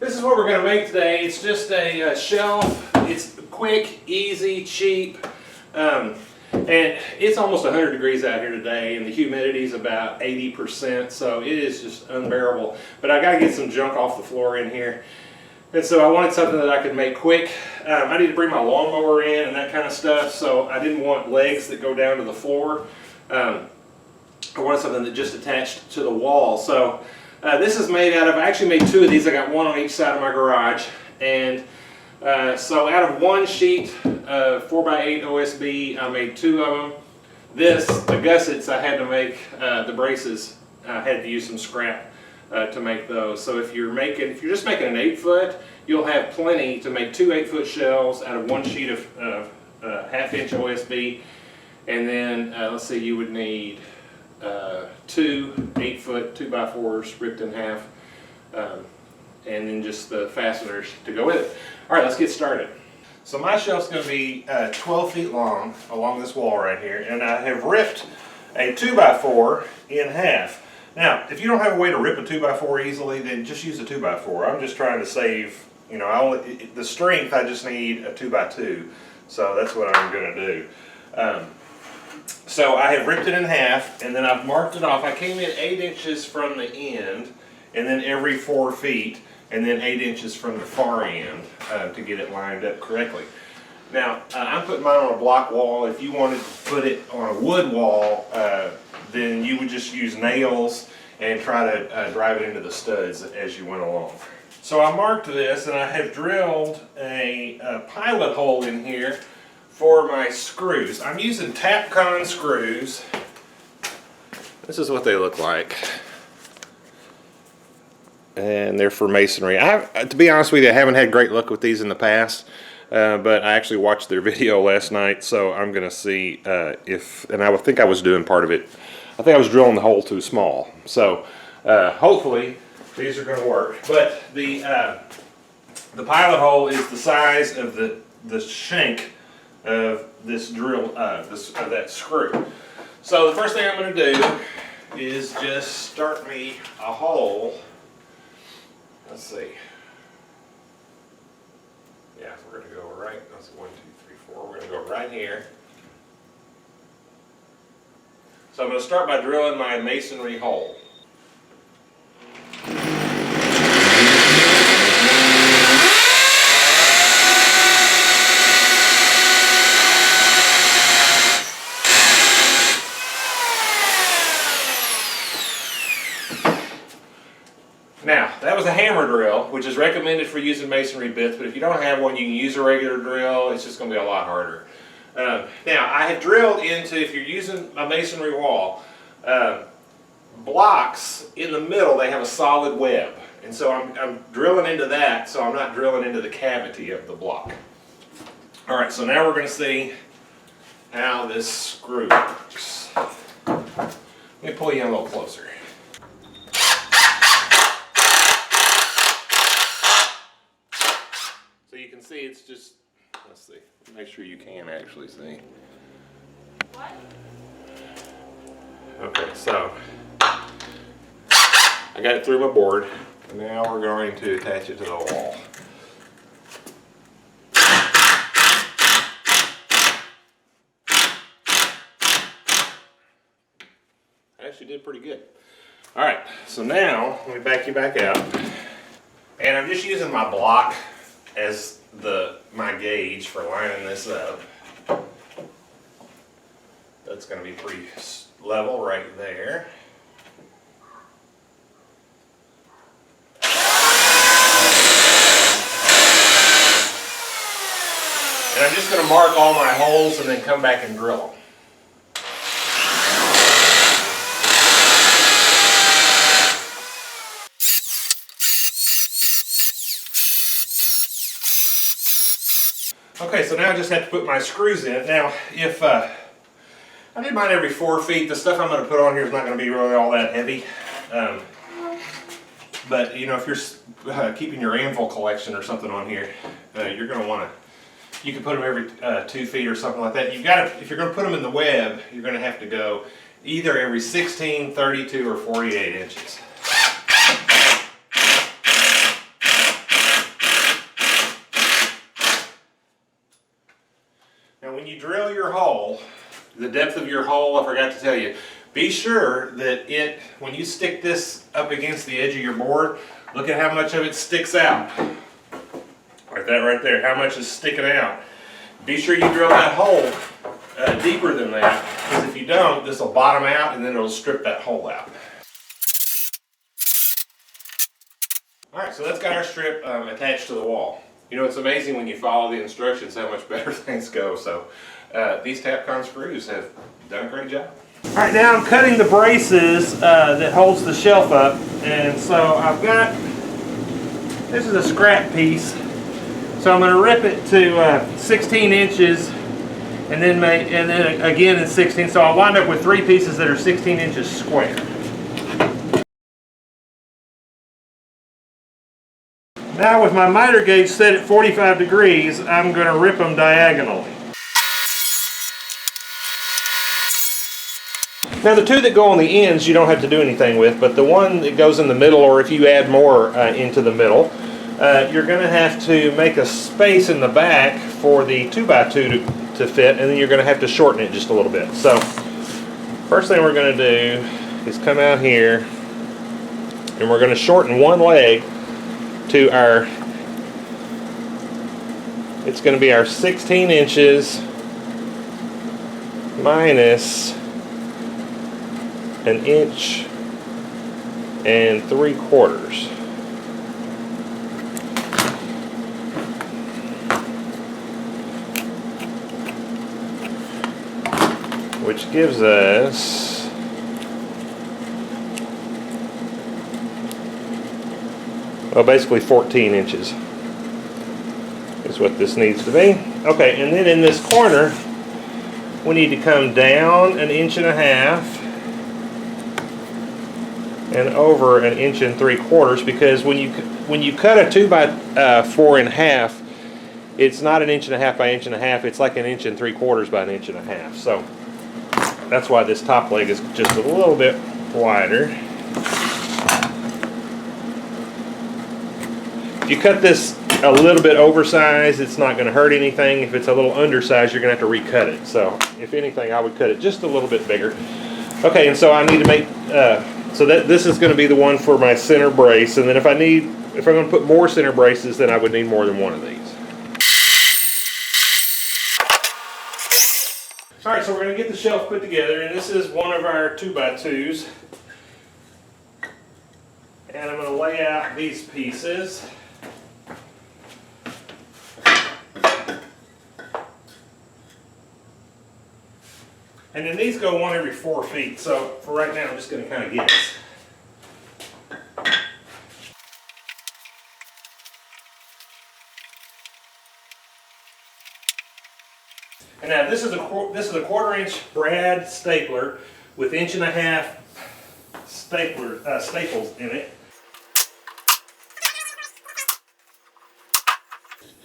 This is what we're going to make today. It's just a shelf. It's quick, easy, cheap, and it's almost 100 degrees out here today, and the humidity is about 80%, so it is just unbearable. But I got to get some junk off the floor in here, and so I wanted something that I could make quick. I need to bring my lawnmower in and that kind of stuff, so I didn't want legs that go down to the floor. I wanted something that just attached to the wall. So this is made out of, I actually made two of these. I got one on each side of my garage. And so out of one sheet of 4x8 OSB, I made two of them. The gussets, I had to make the braces. I had to use some scrap to make those. So if you're just making an 8-foot, you'll have plenty to make two 8-foot shelves out of one sheet of half-inch OSB. And then, let's see, you would need two 8-foot 2x4s ripped in half, and then just the fasteners to go with it. All right, let's get started. So my shelf's going to be 12 feet long along this wall right here, and I have ripped a 2x4 in half. Now, if you don't have a way to rip a 2x4 easily, then just use a 2x4. I'm just trying to save, you know, the strength. I just need a 2x2, so that's what I'm going to do. So I have ripped it in half, and then I've marked it off. I came in 8 inches from the end, and then every 4 feet, and then 8 inches from the far end to get it lined up correctly. Now, I'm putting mine on a block wall. If you wanted to put it on a wood wall, then you would just use nails and try to drive it into the studs as you went along. So I marked this, and I have drilled a pilot hole in here for my screws. I'm using Tapcon screws. This is what they look like. And they're for masonry. To be honest with you, I haven't had great luck with these in the past, but I actually watched their video last night, so I'm going to see and I think I was doing part of it. I think I was drilling the hole too small. So hopefully these are going to work. But the pilot hole is the size of the shank of this drill, that screw. So the first thing I'm going to do is just start me a hole. Let's see. Yeah, we're going to go right. That's 1, 2, 3, 4. We're going to go right here. So I'm going to start by drilling my masonry hole. Now, that was a hammer drill, which is recommended for using masonry bits, but if you don't have one, you can use a regular drill. It's just going to be a lot harder. Now, I have drilled into, if you're using a masonry wall, blocks in the middle, they have a solid web. And so I'm drilling into that, so I'm not drilling into the cavity of the block. All right, so now we're going to see how this screw works. Let me pull you in a little closer. You can see it's just, let's see, make sure you can actually see. What? Okay, so I got it through my board. Now we're going to attach it to the wall. I actually did pretty good. All right, so now let me back you back out. And I'm just using my block as my gauge for lining this up. That's going to be pretty level right there. And I'm just going to mark all my holes and then come back and drill them. Okay, so now I just have to put my screws in. Now, if I did mine every 4 feet, the stuff I'm going to put on here is not going to be really all that heavy. But you know, if you're keeping your anvil collection or something on here, you're going to want to. You can put them every 2 feet or something like that. You've got to, if you're going to put them in the web, you're going to have to go either every 16, 32, or 48 inches. you drill your hole, the depth of your hole, I forgot to tell you, be sure that when you stick this up against the edge of your board, look at how much of it sticks out. Like that right there, how much is sticking out. Be sure you drill that hole deeper than that, because if you don't, this will bottom out and then it'll strip that hole out. Alright, so that's got our strip attached to the wall. You know, it's amazing when you follow the instructions how much better things go. So these Tapcon screws have done a great job. Alright, now I'm cutting the braces that holds the shelf up. And so I've got, this is a scrap piece. So I'm going to rip it to 16 inches and then again in 16. So I'll wind up with 3 pieces that are 16 inches square. Now with my miter gauge set at 45 degrees, I'm going to rip them diagonally. Now the 2 that go on the ends you don't have to do anything with, but the one that goes in the middle, or if you add more into the middle, you're going to have to make a space in the back for the 2x2 to fit, and then you're going to have to shorten it just a little bit. So first thing we're going to do is come out here and we're going to shorten one leg to our, it's going to be our 16 inches minus 1 inch and 3/4. Which gives us basically 14 inches is what this needs to be. Okay, and then in this corner we need to come down 1.5 inches and over 1 3/4 inches, because when you cut a 2x4 in half, it's not 1.5 inches by 1.5 inches, it's like 1 3/4 inches by 1.5 inches. So that's why this top leg is just a little bit wider. If you cut this a little bit oversized, it's not going to hurt anything. If it's a little undersized, you're going to have to recut it. So if anything, I would cut it just a little bit bigger. Okay, and so I need to make, so that this is going to be the one for my center brace. And then if I'm going to put more center braces, then I would need more than one of these. Alright, so we're going to get the shelf put together, and this is one of our 2x2s. And I'm going to lay out these pieces. And then these go 1 every 4 feet, so for right now I'm just going to kind of guess. And now this is a 1/4 inch brad stapler with 1.5 inch staples in it.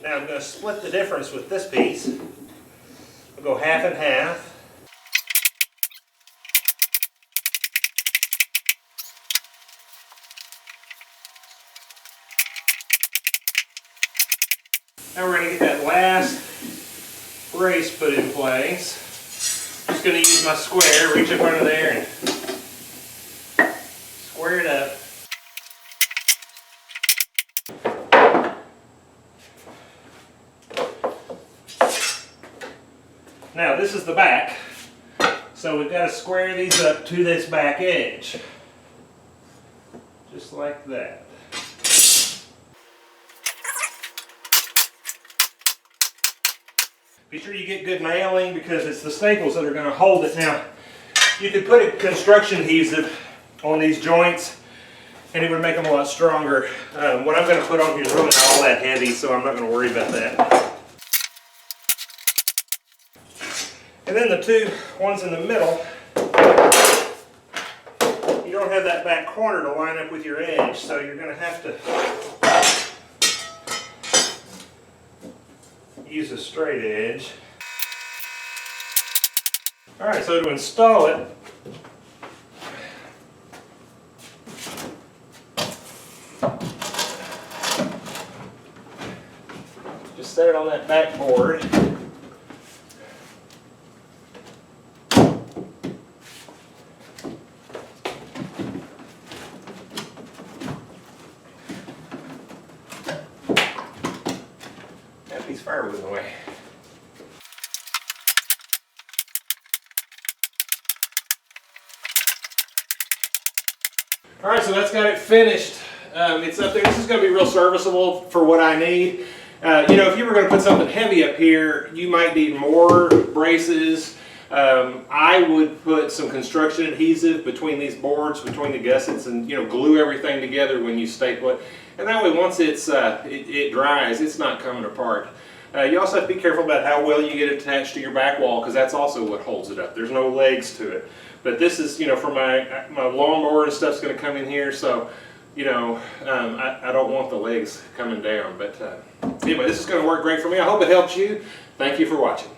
Now I'm going to split the difference with this piece. We'll go 1/2 and 1/2. Now we're going to get that last brace put in place. Just going to use my square, reach up under there and square it up. Now this is the back, so we've got to square these up to this back edge. Just like that. Be sure you get good nailing, because it's the staples that are going to hold it. Now, you could put a construction adhesive on these joints and it would make them a lot stronger. What I'm going to put on here is really not all that heavy, so I'm not going to worry about that. And then the 2 ones in the middle, you don't have that back corner to line up with your edge, so you're going to have to use a straight edge. Alright, so to install it, just set it on that back board. piece of firewood in the way. All right, so that's got it finished. It's up there. This is going to be real serviceable for what I need. You know, if you were going to put something heavy up here, you might need more braces. I would put some construction adhesive between these boards, between the gussets, and glue everything together when you staple it. And that way, once it dries, it's not coming apart. You also have to be careful about how well you get it attached to your back wall, because that's also what holds it up. There's no legs to it. But this is, for my lawnmower and stuff's going to come in here, so I don't want the legs coming down. But anyway, this is going to work great for me. I hope it helps you. Thank you for watching.